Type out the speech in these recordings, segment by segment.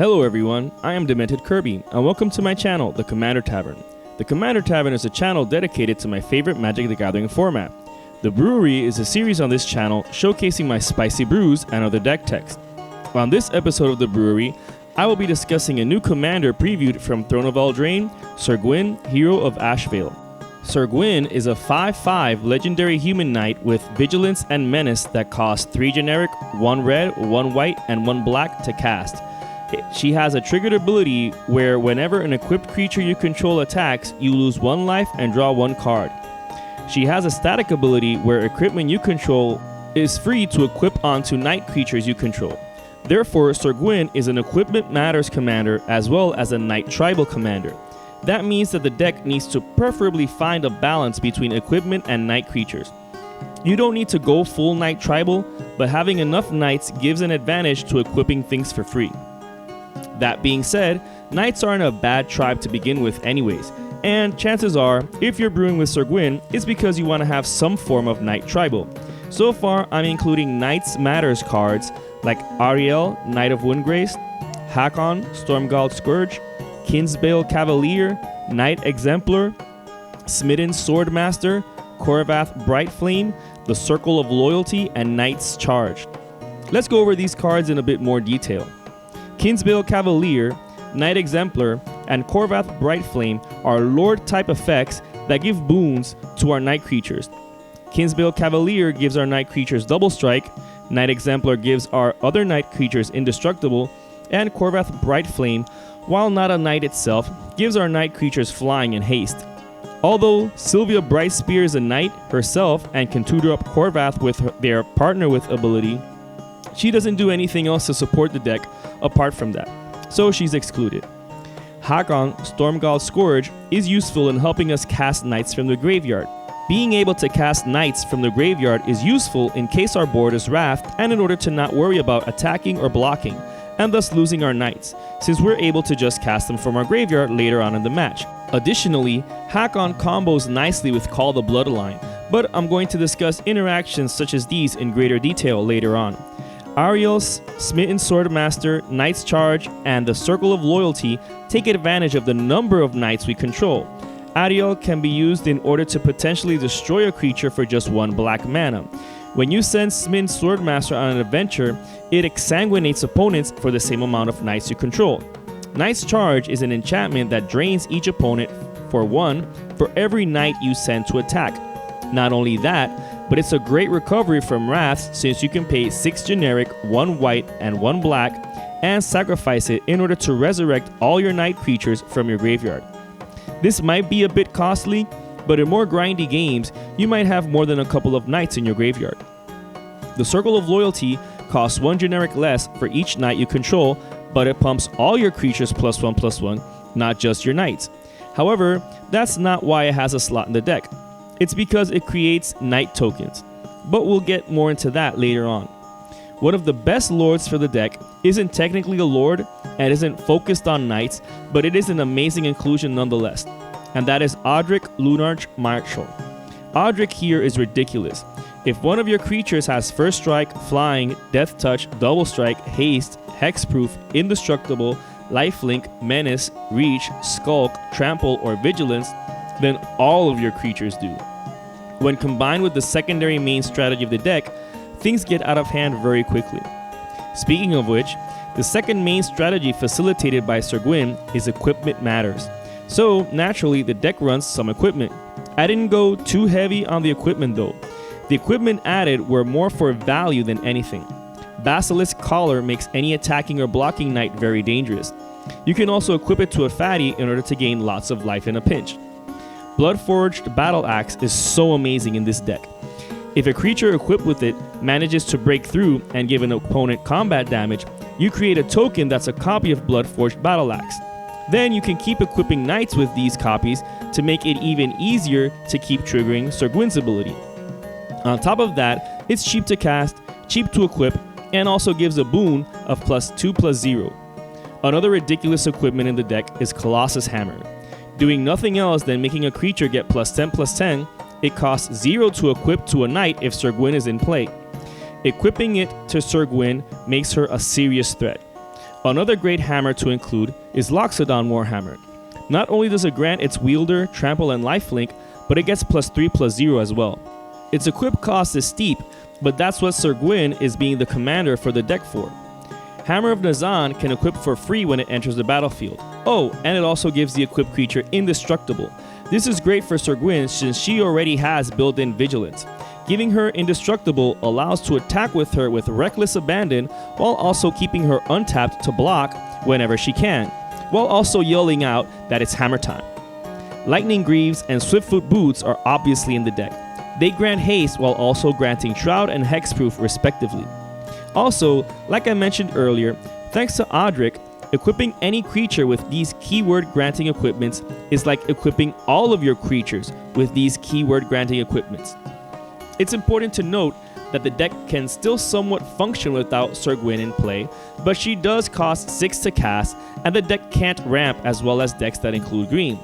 Hello everyone, I am Demented Kirby, and welcome to my channel, the Commander Tavern. The Commander Tavern is a channel dedicated to my favorite Magic the Gathering format. The Brewery is a series on this channel showcasing my spicy brews and other deck techs. On this episode of the Brewery, I will be discussing a new commander previewed from Throne of Eldraine, Syr Gwyn, Hero of Ashvale. Syr Gwyn is a 5/5 legendary human knight with vigilance and menace that costs 3 generic, 1 red, 1 white, and 1 black to cast. She has a triggered ability where whenever an equipped creature you control attacks, you lose 1 life and draw 1 card. She has a static ability where equipment you control is free to equip onto knight creatures you control. Therefore, Syr Gwyn is an Equipment Matters commander as well as a Knight Tribal commander. That means that the deck needs to preferably find a balance between equipment and knight creatures. You don't need to go full Knight Tribal, but having enough knights gives an advantage to equipping things for free. That being said, knights aren't a bad tribe to begin with anyways, and chances are, if you're brewing with Syr Gwyn, it's because you want to have some form of Knight Tribal. So far, I'm including Knights Matters cards like Ariel, Knight of Windgrace, Hakon, Stormgald Scourge, Kinsbale Cavalier, Knight Exemplar, Smitten Swordmaster, Korvath Brightflame, the Circle of Loyalty, and Knight's Charge. Let's go over these cards in a bit more detail. Kinsbale Cavalier, Knight Exemplar, and Korvath Brightflame are Lord-type effects that give boons to our Knight creatures. Kinsbale Cavalier gives our Knight creatures double strike, Knight Exemplar gives our other Knight creatures indestructible, and Korvath Brightflame, while not a Knight itself, gives our Knight creatures flying and haste. Although Sylvia Brightspear is a Knight herself and can tutor up Korvath with their Partner with ability, she doesn't do anything else to support the deck apart from that, so she's excluded. Hakon, Stormgald Scourge, is useful in helping us cast knights from the graveyard. Being able to cast knights from the graveyard is useful in case our board is wrathed and in order to not worry about attacking or blocking, and thus losing our knights, since we're able to just cast them from our graveyard later on in the match. Additionally, Hakon combos nicely with Call the Bloodline, but I'm going to discuss interactions such as these in greater detail later on. Ariel's Smitten Swordmaster, Knight's Charge, and the Circle of Loyalty take advantage of the number of knights we control. Ariel can be used in order to potentially destroy a creature for just 1 black mana. When you send Smitten Swordmaster on an adventure, it exsanguinates opponents for the same amount of knights you control. Knight's Charge is an enchantment that drains each opponent for 1 for every knight you send to attack. Not only that, but it's a great recovery from wraths since you can pay 6 generic, 1 white, and 1 black, and sacrifice it in order to resurrect all your knight creatures from your graveyard. This might be a bit costly, but in more grindy games, you might have more than a couple of knights in your graveyard. The Circle of Loyalty costs 1 generic less for each knight you control, but it pumps all your creatures +1/+1, not just your knights. However, that's not why it has a slot in the deck. It's because it creates knight tokens, but we'll get more into that later on. One of the best lords for the deck isn't technically a lord and isn't focused on knights, but it is an amazing inclusion nonetheless, and that is Odric Lunarch Marshal. Odric here is ridiculous. If one of your creatures has First Strike, Flying, Death Touch, Double Strike, Haste, Hexproof, Indestructible, Lifelink, Menace, Reach, Skulk, Trample, or Vigilance, then all of your creatures do. When combined with the secondary main strategy of the deck, things get out of hand very quickly. Speaking of which, the second main strategy facilitated by Syr Gwyn is Equipment Matters. So naturally, the deck runs some equipment. I didn't go too heavy on the equipment though. The equipment added were more for value than anything. Basilisk Collar makes any attacking or blocking knight very dangerous. You can also equip it to a fatty in order to gain lots of life in a pinch. Bloodforged Battle Axe is so amazing in this deck. If a creature equipped with it manages to break through and give an opponent combat damage, you create a token that's a copy of Bloodforged Battle Axe. Then you can keep equipping knights with these copies to make it even easier to keep triggering Syr Gwyn's ability. On top of that, it's cheap to cast, cheap to equip, and also gives a boon of +2/+0. Another ridiculous equipment in the deck is Colossus Hammer. Doing nothing else than making a creature get +10/+10, it costs 0 to equip to a knight if Syr Gwyn is in play. Equipping it to Syr Gwyn makes her a serious threat. Another great hammer to include is Loxodon Warhammer. Not only does it grant its wielder, trample, and lifelink, but it gets +3/+0 as well. Its equip cost is steep, but that's what Sir Gwyn is being the commander for the deck for. Hammer of Nazan can equip for free when it enters the battlefield. Oh, and it also gives the equipped creature indestructible. This is great for Sir Gwyn since she already has built-in vigilance. Giving her indestructible allows to attack with her with reckless abandon while also keeping her untapped to block whenever she can, while also yelling out that it's hammer time. Lightning Greaves and Swiftfoot Boots are obviously in the deck. They grant haste while also granting Shroud and Hexproof respectively. Also, like I mentioned earlier, thanks to Audric, equipping any creature with these keyword granting equipments is like equipping all of your creatures with these keyword granting equipments. It's important to note that the deck can still somewhat function without Syr Gwyn in play, but she does cost 6 to cast, and the deck can't ramp as well as decks that include green.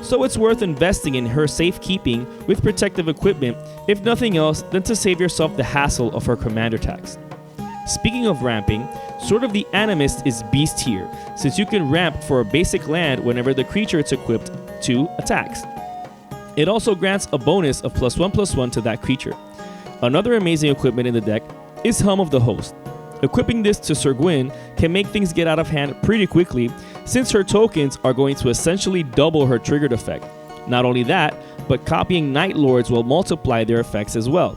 So it's worth investing in her safekeeping with protective equipment, if nothing else than to save yourself the hassle of her commander tax. Speaking of ramping, Sword of the Animist is beast tier, since you can ramp for a basic land whenever the creature it's equipped to attacks. It also grants a bonus of +1/+1 to that creature. Another amazing equipment in the deck is Helm of the Host. Equipping this to Sir Gwyn can make things get out of hand pretty quickly, since her tokens are going to essentially double her triggered effect. Not only that, but copying Night Lords will multiply their effects as well.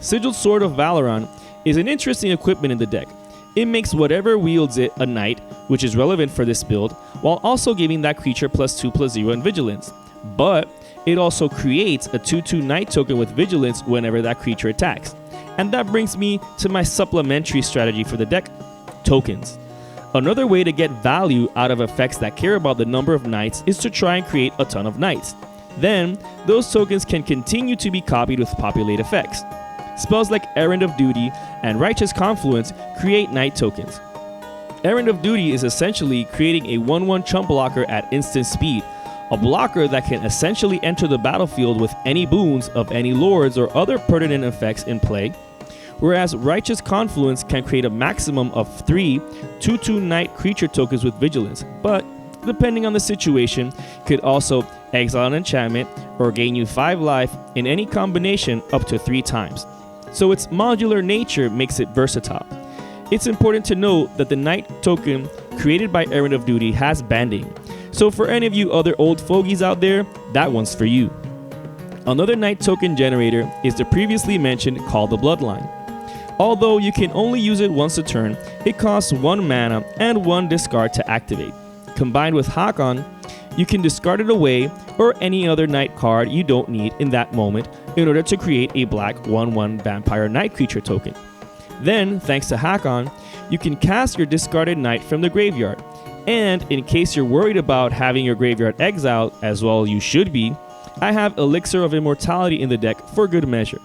Sigiled Sword of Valoran is an interesting equipment in the deck. It makes whatever wields it a knight, which is relevant for this build, while also giving that creature +2/+0 in vigilance. But it also creates a 2/2 knight token with vigilance whenever that creature attacks. And that brings me to my supplementary strategy for the deck: tokens. Another way to get value out of effects that care about the number of knights is to try and create a ton of knights. Then, those tokens can continue to be copied with populate effects. Spells like Errand of Duty and Righteous Confluence create knight tokens. Errand of Duty is essentially creating a 1/1 chump blocker at instant speed, a blocker that can essentially enter the battlefield with any boons of any lords or other pertinent effects in play, whereas Righteous Confluence can create a maximum of 3 2/2 knight creature tokens with vigilance, but depending on the situation, could also exile an enchantment or gain you 5 life in any combination up to 3 times. So its modular nature makes it versatile. It's important to note that the knight token created by Errand of Duty has banding, so for any of you other old fogies out there, that one's for you. Another knight token generator is the previously mentioned Call the Bloodline. Although you can only use it once a turn, it costs 1 mana and 1 discard to activate. Combined with Hakon, you can discard it away or any other knight card you don't need in that moment in order to create a black 1/1 vampire knight creature token. Then, thanks to Hakon, you can cast your discarded knight from the graveyard. And in case you're worried about having your graveyard exiled, as well you should be, I have Elixir of Immortality in the deck for good measure.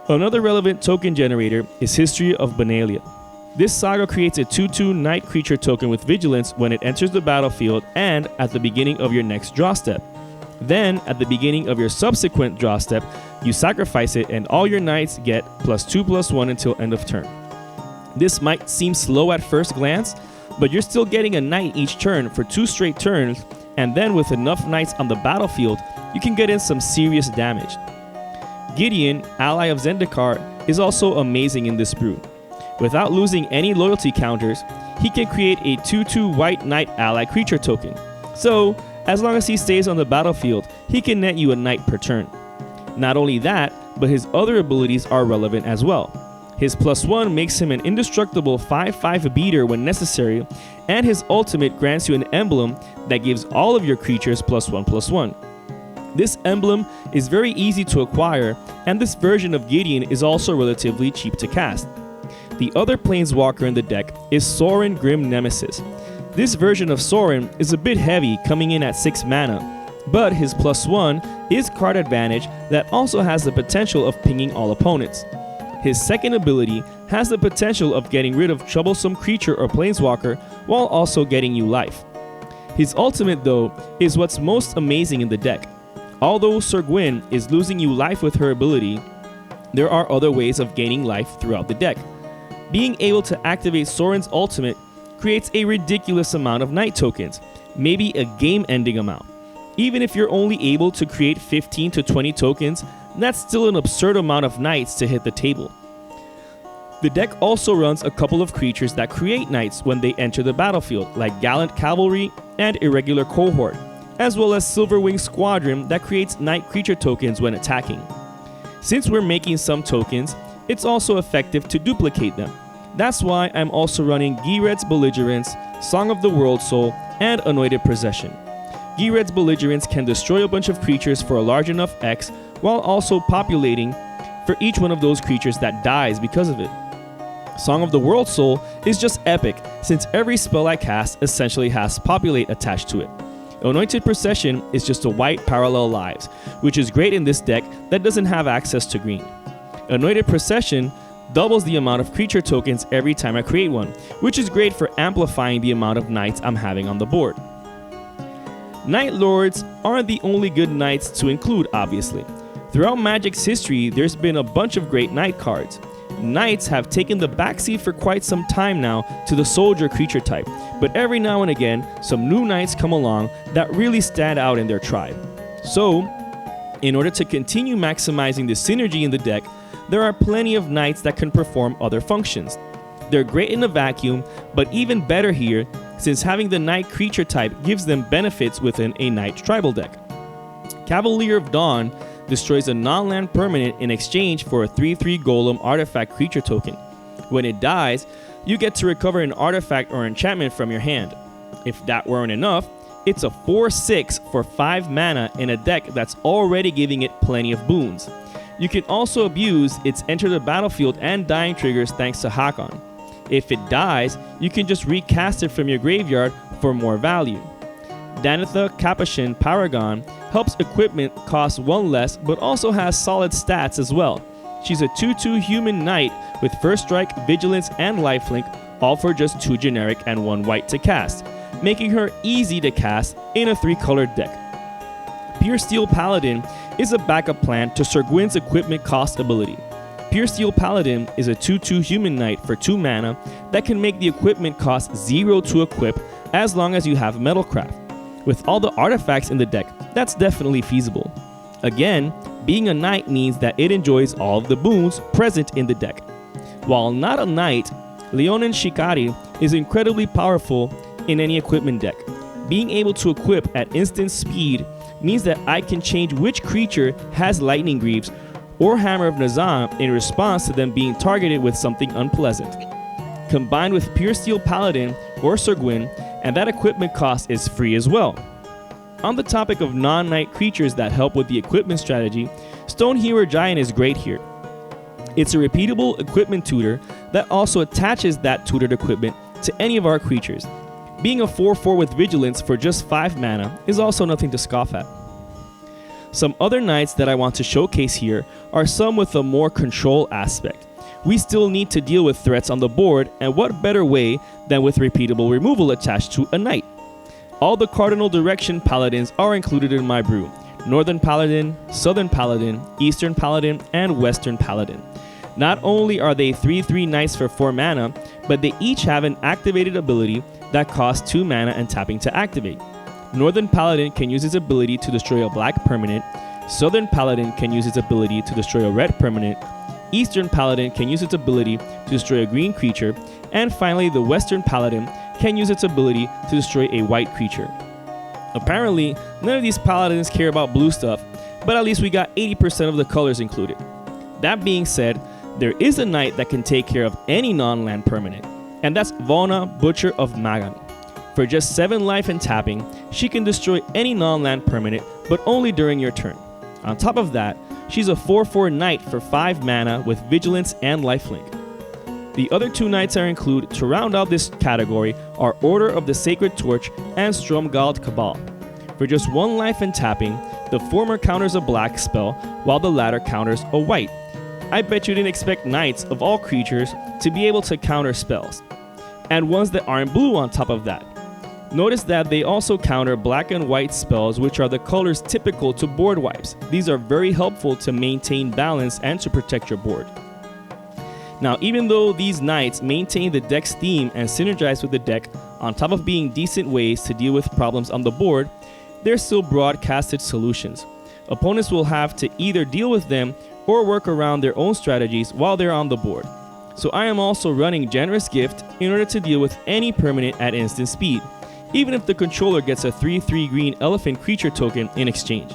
Another relevant token generator is History of Benalia. This saga creates a 2/2 knight creature token with vigilance when it enters the battlefield and at the beginning of your next draw step. Then, at the beginning of your subsequent draw step, you sacrifice it and all your knights get +2/+1 until end of turn. This might seem slow at first glance, but you're still getting a knight each turn for 2 straight turns, and then with enough knights on the battlefield, you can get in some serious damage. Gideon, ally of Zendikar, is also amazing in this brew. Without losing any loyalty counters, he can create a 2/2 white knight ally creature token. So, as long as he stays on the battlefield, he can net you a knight per turn. Not only that, but his other abilities are relevant as well. His +1 makes him an indestructible 5/5 beater when necessary, and his ultimate grants you an emblem that gives all of your creatures +1/+1. This emblem is very easy to acquire, and this version of Gideon is also relatively cheap to cast. The other planeswalker in the deck is Sorin Grim Nemesis. This version of Sorin is a bit heavy, coming in at 6 mana, but his +1 is card advantage that also has the potential of pinging all opponents. His second ability has the potential of getting rid of troublesome creature or planeswalker while also getting you life. His ultimate, though, is what's most amazing in the deck. Although Syr Gwyn is losing you life with her ability, there are other ways of gaining life throughout the deck. Being able to activate Sorin's ultimate creates a ridiculous amount of night tokens, maybe a game-ending amount. Even if you're only able to create 15 to 20 tokens, that's still an absurd amount of knights to hit the table. The deck also runs a couple of creatures that create knights when they enter the battlefield, like Gallant Cavalry and Irregular Cohort, as well as Silverwing Squadron that creates knight creature tokens when attacking. Since we're making some tokens, it's also effective to duplicate them. That's why I'm also running Gired's Belligerence, Song of the World Soul, and Anointed Procession. Gired's Belligerence can destroy a bunch of creatures for a large enough X, while also populating for each one of those creatures that dies because of it. Song of the World Soul is just epic, since every spell I cast essentially has populate attached to it. Anointed Procession is just a white parallel lives, which is great in this deck that doesn't have access to green. Anointed Procession doubles the amount of creature tokens every time I create one, which is great for amplifying the amount of knights I'm having on the board. Night Lords aren't the only good knights to include, obviously. Throughout Magic's history, there's been a bunch of great knight cards. Knights have taken the backseat for quite some time now to the soldier creature type, but every now and again, some new knights come along that really stand out in their tribe. So, in order to continue maximizing the synergy in the deck, there are plenty of knights that can perform other functions. They're great in a vacuum, but even better here, since having the knight creature type gives them benefits within a knight tribal deck. Cavalier of Dawn destroys a non-land permanent in exchange for a 3/3 golem artifact creature token. When it dies, you get to recover an artifact or enchantment from your hand. If that weren't enough, it's a 4/6 for 5 mana in a deck that's already giving it plenty of boons. You can also abuse its enter the battlefield and dying triggers thanks to Hakon. If it dies, you can just recast it from your graveyard for more value. Danitha Capuchin Paragon helps equipment cost 1 less, but also has solid stats as well. She's a 2/2 human knight with first strike, vigilance, and lifelink, all for just 2 generic and 1 white to cast, making her easy to cast in a 3-colored deck. Pure Steel Paladin is a backup plan to Sir Gwyn's equipment cost ability. Pure Steel Paladin is a 2/2 human knight for 2 mana that can make the equipment cost 0 to equip as long as you have Metalcraft. With all the artifacts in the deck, that's definitely feasible. Again, being a knight means that it enjoys all of the boons present in the deck. While not a knight, Leonin Shikari is incredibly powerful in any equipment deck. Being able to equip at instant speed means that I can change which creature has Lightning Greaves or Hammer of Nazam in response to them being targeted with something unpleasant. Combined with Pure Steel Paladin or Sir Gwyn, and that equipment cost is free as well. On the topic of non-knight creatures that help with the equipment strategy, Stonehewer Giant is great here. It's a repeatable equipment tutor that also attaches that tutored equipment to any of our creatures. Being a 4/4 with vigilance for just 5 mana is also nothing to scoff at. Some other knights that I want to showcase here are some with a more control aspect. We still need to deal with threats on the board, and what better way than with repeatable removal attached to a knight? All the cardinal direction paladins are included in my brew: Northern Paladin, Southern Paladin, Eastern Paladin, and Western Paladin. Not only are they 3/3 knights for 4 mana, but they each have an activated ability that costs 2 mana and tapping to activate. Northern Paladin can use its ability to destroy a black permanent, Southern Paladin can use its ability to destroy a red permanent, Eastern Paladin can use its ability to destroy a green creature, and finally the Western Paladin can use its ability to destroy a white creature. Apparently, none of these paladins care about blue stuff, but at least we got 80% of the colors included. That being said, there is a knight that can take care of any non-land permanent, and that's Vona, Butcher of Magan. For just 7 life and tapping, she can destroy any non-land permanent, but only during your turn. On top of that, she's a 4/4 knight for 5 mana with vigilance and lifelink. The other 2 knights I include to round out this category are Order of the Sacred Torch and Stromgald Cabal. For just 1 life and tapping, the former counters a black spell while the latter counters a white. I bet you didn't expect knights of all creatures to be able to counter spells, and ones that aren't blue on top of that. Notice that they also counter black and white spells, which are the colors typical to board wipes. These are very helpful to maintain balance and to protect your board. Now, even though these knights maintain the deck's theme and synergize with the deck, on top of being decent ways to deal with problems on the board, they're still broadcasted solutions. Opponents will have to either deal with them or work around their own strategies while they're on the board. So I am also running Generous Gift in order to deal with any permanent at instant speed, even if the controller gets a 3/3 green elephant creature token in exchange.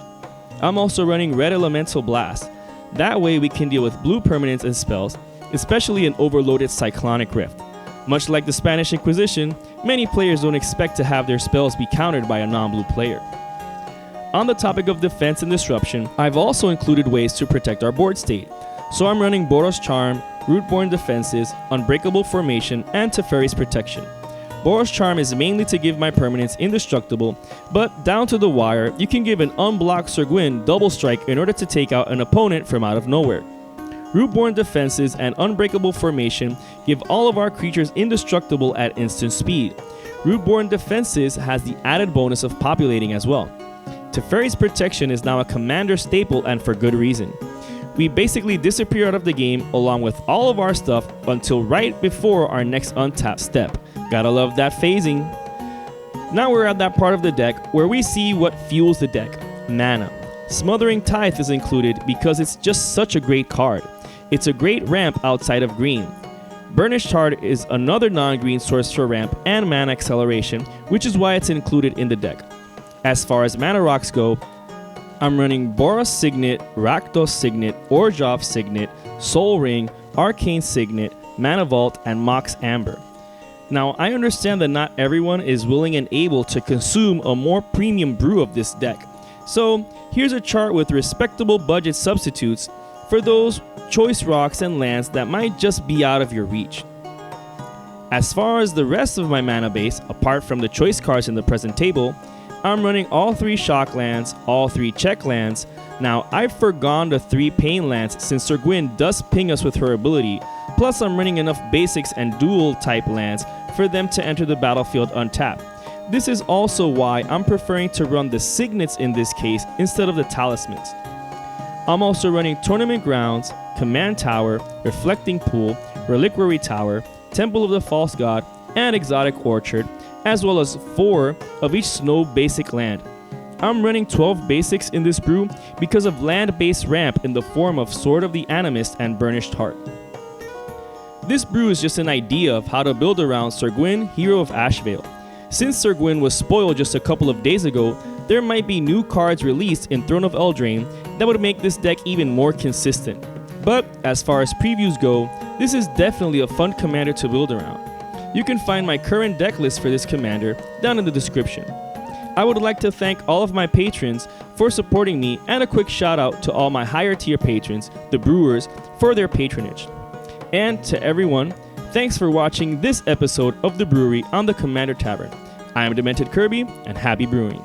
I'm also running Red Elemental Blast. That way we can deal with blue permanents and spells, especially an overloaded Cyclonic Rift. Much like the Spanish Inquisition, many players don't expect to have their spells be countered by a non-blue player. On the topic of defense and disruption, I've also included ways to protect our board state. So I'm running Boros Charm, Rootborn Defenses, Unbreakable Formation, and Teferi's Protection. Boros Charm is mainly to give my permanents indestructible, but down to the wire, you can give an unblocked Sir Gwyn double strike in order to take out an opponent from out of nowhere. Rootborn Defenses and Unbreakable Formation give all of our creatures indestructible at instant speed. Rootborn Defenses has the added bonus of populating as well. Teferi's Protection is now a commander staple, and for good reason. We basically disappear out of the game along with all of our stuff until right before our next untapped step. Gotta love that phasing. Now we're at that part of the deck where we see what fuels the deck: mana. Smothering Tithe is included because it's just such a great card. It's a great ramp outside of green. Burnished Heart is another non-green source for ramp and mana acceleration, which is why it's included in the deck. As far as mana rocks go, I'm running Boros Signet, Rakdos Signet, Orzhov Signet, Soul Ring, Arcane Signet, Mana Vault, and Mox Amber. Now, I understand that not everyone is willing and able to consume a more premium brew of this deck. So, here's a chart with respectable budget substitutes for those choice rocks and lands that might just be out of your reach. As far as the rest of my mana base, apart from the choice cards in the present table, I'm running all 3 shock lands, all 3 check lands. Now, I've forgone the 3 pain lands since Sir Gwyn does ping us with her ability, plus I'm running enough basics and dual type lands for them to enter the battlefield untapped. This is also why I'm preferring to run the Signets in this case instead of the Talismans. I'm also running Tournament Grounds, Command Tower, Reflecting Pool, Reliquary Tower, Temple of the False God, and Exotic Orchard, as well as 4 of each snow basic land. I'm running 12 basics in this brew because of land-based ramp in the form of Sword of the Animist and Burnished Heart. This brew is just an idea of how to build around Sir Gwyn, Hero of Ashvale. Since Sir Gwyn was spoiled just a couple of days ago, there might be new cards released in Throne of Eldraine that would make this deck even more consistent. But as far as previews go, this is definitely a fun commander to build around. You can find my current deck list for this commander down in the description. I would like to thank all of my patrons for supporting me, and a quick shout out to all my higher tier patrons, the brewers, for their patronage. And to everyone, thanks for watching this episode of The Brewery on the Commander Tavern. I am Demented Kirby, and happy brewing.